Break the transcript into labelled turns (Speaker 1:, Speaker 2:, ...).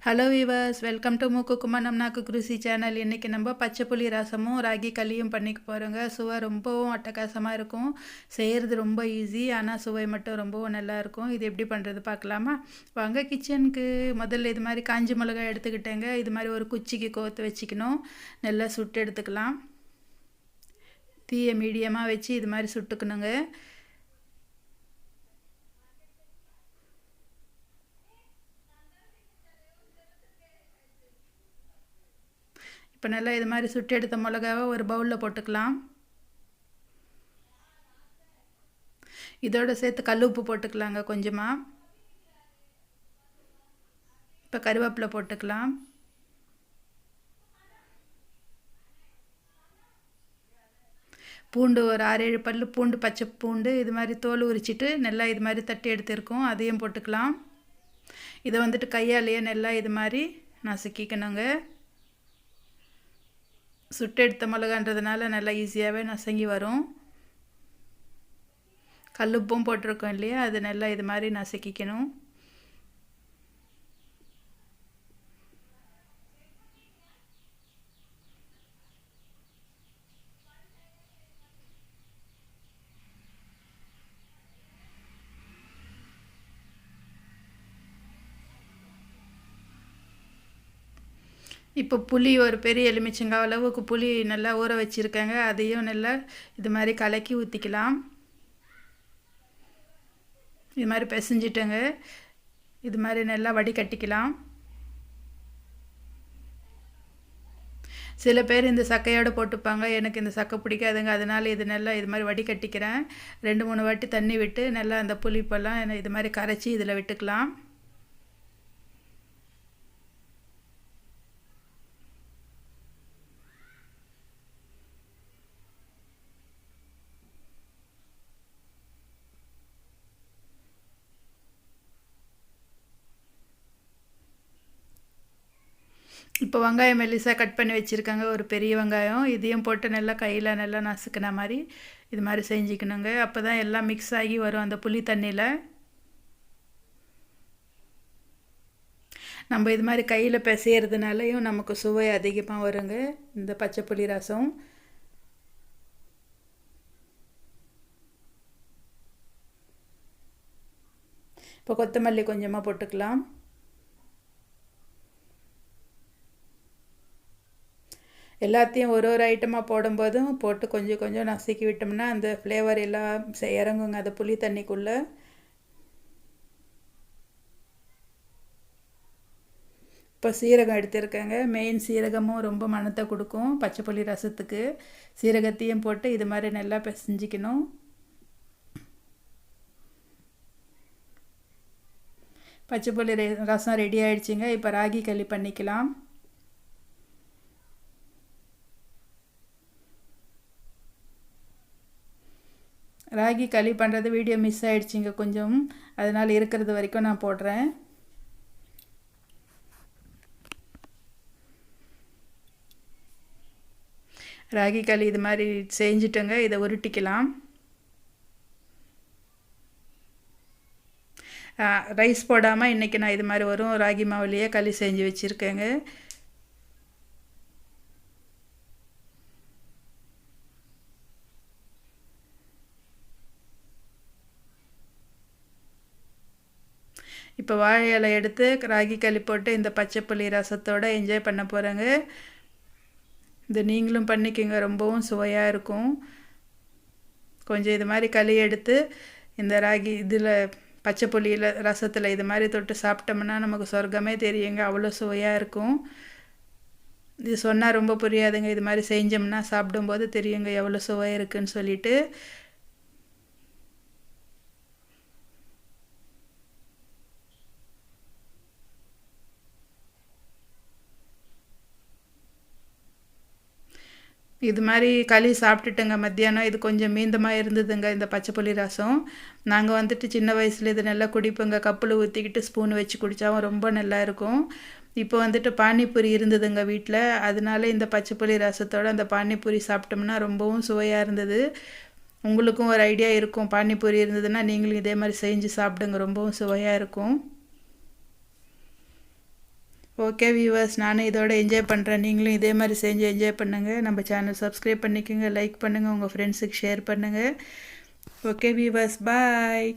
Speaker 1: Hello viewers, welcome to மூக்கு கும்மனம் நாக்கு குருசி channel. இன்றைக்கி நம்ம பச்சை புளி ரசமும் ராகி களியும் பண்ணிக்க போகிறோங்க. சுவை ரொம்பவும் அட்டகாசமாக இருக்கும். செய்கிறது ரொம்ப ஈஸி, ஆனால் சுவை மட்டும் ரொம்பவும் நல்லாயிருக்கும். இது எப்படி பண்ணுறது பார்க்கலாமா? வாங்க கிச்சனுக்கு. முதல்ல இது மாதிரி காஞ்சி மிளகாய் எடுத்துக்கிட்டேங்க. இது மாதிரி ஒரு குச்சிக்கு கோர்த்து வச்சுக்கணும். நல்லா சுட்டு எடுத்துக்கலாம். தீயை மீடியமாக வச்சு இது மாதிரி சுட்டுக்கணுங்க. இப்போ நல்லா இது மாதிரி சுட்டு எடுத்த மிளகாவை ஒரு பவுலில் போட்டுக்கலாம். இதோடு சேர்த்து கல் உப்பு போட்டுக்கலாங்க கொஞ்சமாக. இப்போ கருவேப்பிலை போட்டுக்கலாம். பூண்டு ஒரு 6-7 பல் பூண்டு, பச்சை பூண்டு இது மாதிரி தோல் உரிச்சிட்டு நல்லா இது மாதிரி தட்டி எடுத்துருக்கோம், அதையும் போட்டுக்கலாம். இதை வந்துட்டு கையாலேயே நல்லா இது மாதிரி நசுக்கிக்கணுங்க. சுட்டு எடுத்த மிளகான்றதுனால நல்லா ஈஸியாகவே நசுங்கி வரும். கல்லுப்பும் போட்டிருக்கோம் இல்லையா, அது நல்லா இது மாதிரி நசுக்கிக்கணும். இப்போ புளி ஒரு பெரிய எலுமிச்சங்காய் அளவுக்கு புளி நல்லா ஊற வச்சுருக்கேங்க. அதையும் நல்லா இது மாதிரி கலக்கி ஊற்றிக்கலாம். இது மாதிரி பிசைஞ்சிட்டேங்க. இது மாதிரி நல்லா வடிகட்டிக்கலாம். சில பேர் இந்த சக்கையோடு போட்டுப்பாங்க. எனக்கு இந்த சக்கை பிடிக்காதுங்க, அதனால் இது நல்லா இது மாதிரி வடிகட்டிக்கிறேன். 2-3 வாட்டி தண்ணி விட்டு நல்லா அந்த புளிப்பெல்லாம் இது மாதிரி கரைச்சி இதில் விட்டுக்கலாம். இப்போ வெங்காயம் மெல்லிசாக கட் பண்ணி வச்சுருக்காங்க, ஒரு பெரிய வெங்காயம். இதையும் போட்டு நல்லா கையில் நல்லா நசுக்கின மாதிரி இது மாதிரி செஞ்சுக்கணுங்க. அப்போ தான் எல்லாம் மிக்ஸ் ஆகி வரும் அந்த புளி தண்ணியில். நம்ம இது மாதிரி கையில் பிசைகிறதுனாலையும் நமக்கு சுவை அதிகமாக வருங்க இந்த பச்சை புளி ரசம். இப்போ கொத்தமல்லி கொஞ்சமாக போட்டுக்கலாம். எல்லாத்தையும் ஒரு ஒரு ஐட்டமாக போடும்போதும் போட்டு கொஞ்சம் கொஞ்சம் நசுக்கி விட்டோம்னா அந்த ஃப்ளேவர் எல்லாம் இறங்குங்க அந்த புளி தண்ணிக்குள்ளே. இப்போ சீரகம் எடுத்துருக்கேங்க. மெயின் சீரகமும் ரொம்ப மணத்தை கொடுக்கும் பச்சை புளி ரசத்துக்கு. சீரகத்தையும் போட்டு இது மாதிரி நல்லா பிசைஞ்சிக்கணும். பச்சை புளி ரசம் ரெடி ஆகிடுச்சிங்க. இப்போ ராகி களி பண்ணிக்கலாம். ராகி களி பண்ணுறது வீடியோ மிஸ் ஆகிடுச்சிங்க கொஞ்சம், அதனால் இருக்கிறது வரைக்கும் நான் போடுறேன். ராகி களி இது மாதிரி செஞ்சுட்டோங்க. இதை உருட்டிக்கலாம். ரைஸ் போடாமல் இன்றைக்கி நான் இது மாதிரி வரும் ராகி மாவுலேயே களி செஞ்சு வச்சுருக்கேங்க. இப்போ வாழை இலை எடுத்து ராகி களி போட்டு இந்த பச்சை புளி ரசத்தோடு என்ஜாய் பண்ண போகிறேங்க. இது நீங்களும் பண்ணிக்கோங்க, ரொம்பவும் சுவையாக இருக்கும். கொஞ்சம் இது மாதிரி களி எடுத்து இந்த ராகி இதில் பச்சை புளியில் ரசத்தில் இது மாதிரி தொட்டு சாப்பிட்டோம்னா நமக்கு சொர்க்கமே தெரியுங்க, அவ்வளோ சுவையாக இருக்கும். இது சொன்னால் ரொம்ப புரியாதுங்க, இது மாதிரி செஞ்சோம்னா சாப்பிடும்போது தெரியுங்க எவ்வளோ சுவை இருக்குதுன்னு சொல்லிட்டு. இது மாதிரி களி சாப்பிட்டுட்டுங்க மத்தியானம். இது கொஞ்சம் மீந்தமாக இருந்ததுங்க இந்த பச்சை புளி ரசம். நாங்கள் வந்துட்டு சின்ன வயசில் இது நல்லா குடிப்போங்க. கப்பில் ஊற்றிக்கிட்டு ஸ்பூன் வச்சு குடித்தாவும் ரொம்ப நல்லா இருக்கும். இப்போ வந்துட்டு பானிபூரி இருந்ததுங்க வீட்டில், அதனால இந்த பச்சை புளி ரசத்தோடு அந்த பானிபூரி சாப்பிட்டோம்னா ரொம்பவும் சுவையாக இருந்தது. உங்களுக்கும் ஒரு ஐடியா இருக்கும், பானிபூரி இருந்ததுன்னா நீங்களும் இதே மாதிரி செஞ்சு சாப்பிடுங்க, ரொம்பவும் சுவையாக இருக்கும். ஓகே வியூவர்ஸ், நானும் இதோட என்ஜாய் பண்ணுறேன். நீங்களும் இதே மாதிரி செஞ்சு என்ஜாய் பண்ணுங்கள். நம்ம சேனல் சப்ஸ்கிரைப் பண்ணிக்கோங்க, லைக் பண்ணுங்கள், உங்கள் ஃப்ரெண்ட்ஸுக்கு ஷேர் பண்ணுங்கள். ஓகே வியூவர்ஸ், பாய்.